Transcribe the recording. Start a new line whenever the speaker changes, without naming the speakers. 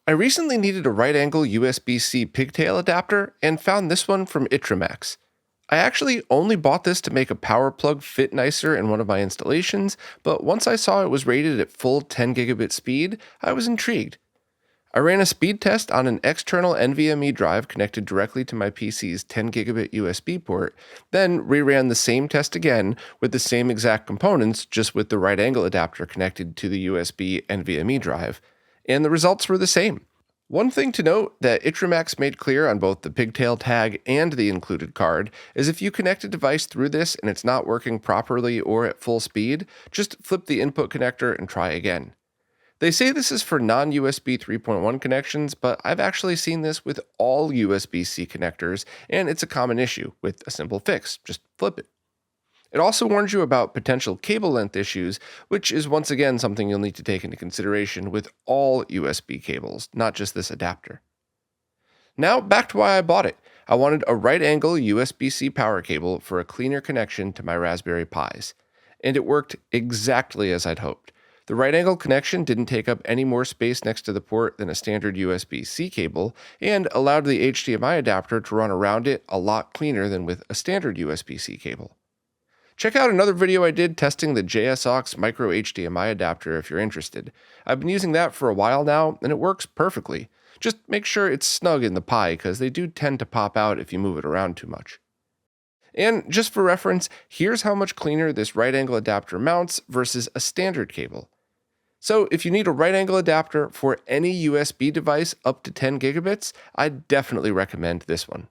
I recently needed a right angle USB-C pigtail adapter and found this one from Itramax. I actually only bought this to make a power plug fit nicer in one of my installations, but once I saw it was rated at full 10 gigabit speed, I was intrigued. I ran a speed test on an external NVMe drive connected directly to my PC's 10 gigabit USB port, then reran the same test again with the same exact components, just with the right angle adapter connected to the USB NVMe drive, and the results were the same. One thing to note that Itramax made clear on both the pigtail tag and the included card is if you connect a device through this and it's not working properly or at full speed, just flip the input connector and try again. They say this is for non-USB 3.1 connections, but I've actually seen this with all USB-C connectors, and it's a common issue with a simple fix. Just flip it. It also warns you about potential cable length issues, which is once again something you'll need to take into consideration with all USB cables, not just this adapter. Now back to why I bought it. I wanted a right angle USB-C power cable for a cleaner connection to my Raspberry Pis. And it worked exactly as I'd hoped. The right angle connection didn't take up any more space next to the port than a standard USB-C cable, and allowed the HDMI adapter to run around it a lot cleaner than with a standard USB-C cable. Check out another video I did testing the JSAUX micro HDMI adapter if you're interested. I've been using that for a while now, and it works perfectly. Just make sure it's snug in the Pi, because they do tend to pop out if you move it around too much. And just for reference, here's how much cleaner this right angle adapter mounts versus a standard cable. So if you need a right angle adapter for any USB device up to 10 gigabits, I definitely recommend this one.